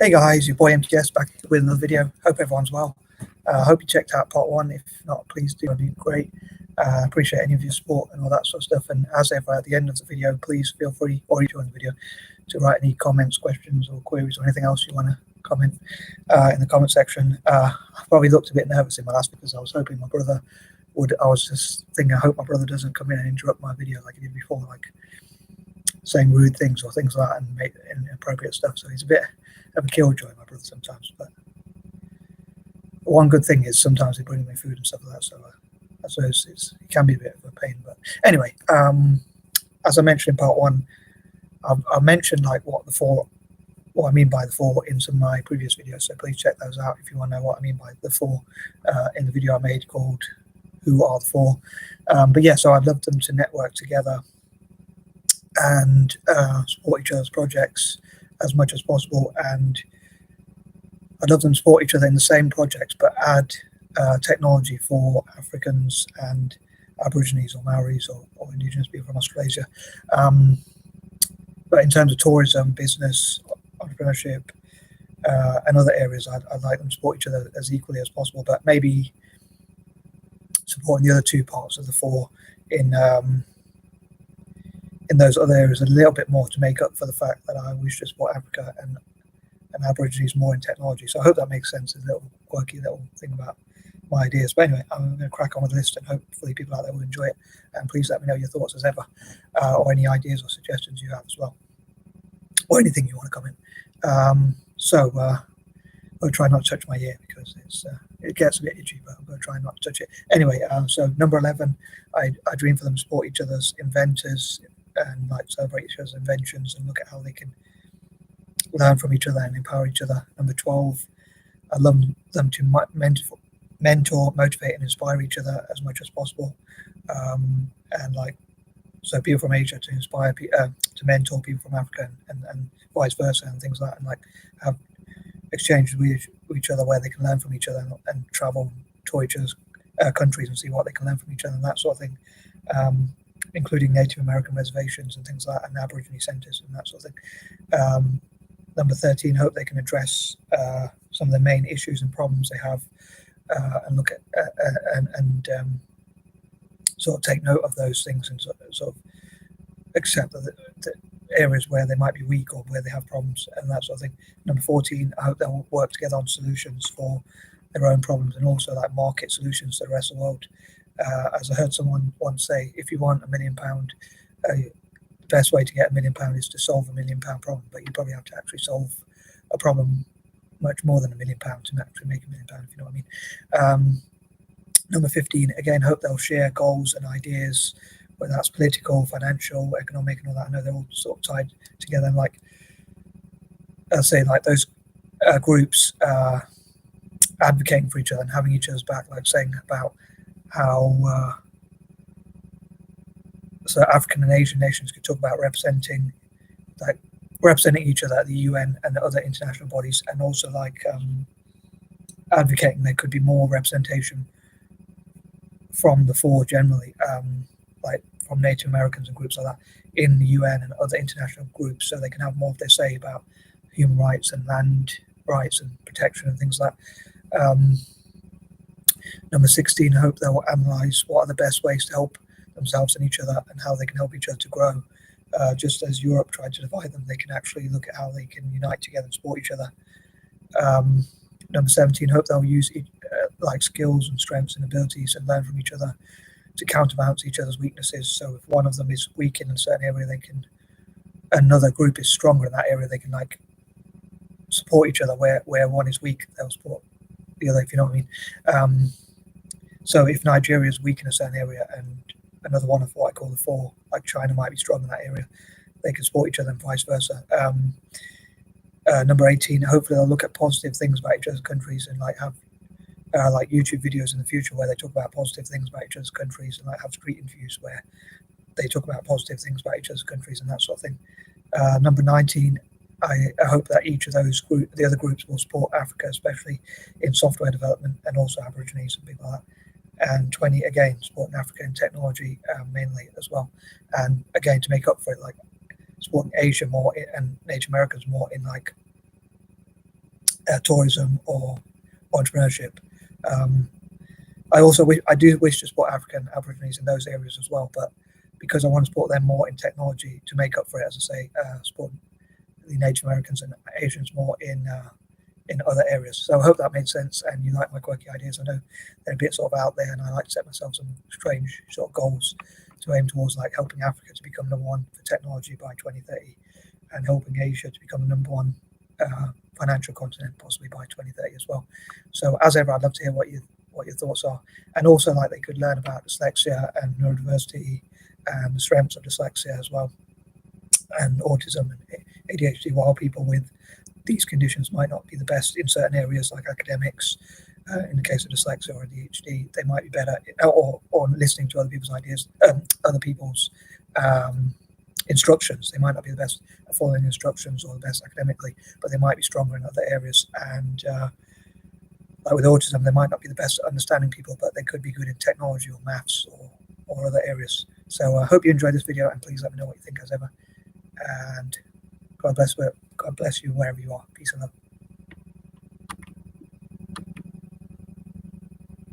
Hey guys, your boy M.K.S back with another video. Hope everyone's well. Hope you checked out part one. If not, please do. It'd be great. Appreciate any of your support and all that sort of stuff. And as ever, at the end of the video, please feel free, or if you enjoy the video, to write any comments, questions, or queries, or anything else you want to comment in the comment section. I probably looked a bit nervous in my last because I was hoping my brother would. I was just thinking, I hope my brother doesn't come in and interrupt my video like he did before, like saying rude things or things like that and make inappropriate stuff. So he's a bit of a killjoy, my brother, sometimes. But one good thing is sometimes they bring me food and stuff like that. So I suppose it can be a bit of a pain. But anyway, as I mentioned in part one, I mentioned like what I mean by the four in some of my previous videos. So please check those out if you want to know what I mean by the four in the video I made called "Who Are the Four?" But yeah, so I'd love them to network together and support each other's projects as much as possible, and I'd love them to support each other in the same projects but add technology for Africans and Aborigines or Maoris or Indigenous people from Australasia. But in terms of tourism, business, entrepreneurship, and other areas, I'd like them to support each other as equally as possible, but maybe supporting the other two parts of the four in those other areas a little bit more to make up for the fact that I wish to support Africa and Aborigines more in technology. So I hope that makes sense, a little quirky little thing about my ideas. But anyway, I'm going to crack on with the list and hopefully people out there will enjoy it. And please let me know your thoughts as ever, or any ideas or suggestions you have as well, or anything you want to comment. I'll try not to touch my ear because it gets a bit itchy, but I'm going to try not to touch it. Anyway, so number 11, I dream for them to support each other's inventors and like celebrate each other's inventions and look at how they can learn from each other and empower each other. Number 12, I love them to mentor, motivate, and inspire each other as much as possible. And like, so people from Asia to inspire, to mentor people from Africa and vice versa and things like that, and like have exchanges with each other where they can learn from each other and travel to each other's countries and see what they can learn from each other and that sort of thing. Including Native American reservations and things like that, and Aborigine centres and that sort of thing. Number 13, hope they can address some of the main issues and problems they have, and look at and sort of take note of those things and sort of accept the areas where they might be weak or where they have problems and that sort of thing. Number 14, I hope they'll work together on solutions for their own problems and also like market solutions to the rest of the world. As I heard someone once say, if you want £1 million, the best way to get £1 million is to solve £1 million problem, but you probably have to actually solve a problem much more than £1 million to actually make £1 million, if you know what I mean. Number 15, again, hope they'll share goals and ideas, whether that's political, financial, economic, and all that. I know they're all sort of tied together, and like I'll say, like those groups advocating for each other and having each other's back, like saying about how so African and Asian nations could talk about representing each other at the UN and the other international bodies, and also like advocating there could be more representation from the four generally, like from Native Americans and groups like that in the UN and other international groups, so they can have more of their say about human rights and land rights and protection and things like that. Number 16, I hope they will analyse what are the best ways to help themselves and each other and how they can help each other to grow. Just as Europe tried to divide them, they can actually look at how they can unite together and support each other. Number 17, hope they'll use like skills and strengths and abilities and learn from each other to counterbalance each other's weaknesses. So if one of them is weak in a certain area, another group is stronger in that area, they can like support each other. Where one is weak, they'll support the other, if you know what I mean. So if Nigeria is weak in a certain area and another one of what I call the four, like China, might be strong in that area, they can support each other and vice versa. Number 18, hopefully they'll look at positive things about each other's countries and like have like YouTube videos in the future where they talk about positive things about each other's countries, and like have street interviews where they talk about positive things about each other's countries and that sort of thing. Number 19, I hope that each of those the other groups will support Africa, especially in software development and also Aborigines and people like that. And 20, again, supporting Africa in technology mainly as well. And again, to make up for it, like supporting Asia more and Native Americans more in like tourism or entrepreneurship. I do wish to support Aborigines in those areas as well, but because I want to support them more in technology to make up for it, as I say, support the Native Americans and Asians more in other areas. So I hope that made sense and you like my quirky ideas. I know they're a bit sort of out there, and I like to set myself some strange sort of goals to aim towards, like helping Africa to become number one for technology by 2030 and helping Asia to become the number one financial continent possibly by 2030 as well. So as ever, I'd love to hear what your thoughts are, and also like they could learn about dyslexia and neurodiversity and the strengths of dyslexia as well, and autism and ADHD, while people with these conditions might not be the best in certain areas like academics. In the case of dyslexia or ADHD, they might be better, or listening to other people's ideas, other people's instructions. They might not be the best at following instructions or the best academically, but they might be stronger in other areas. And like with autism, they might not be the best at understanding people, but they could be good in technology or maths or other areas. So I hope you enjoyed this video, and please let me know what you think as ever. And God bless you wherever you are. Peace and love.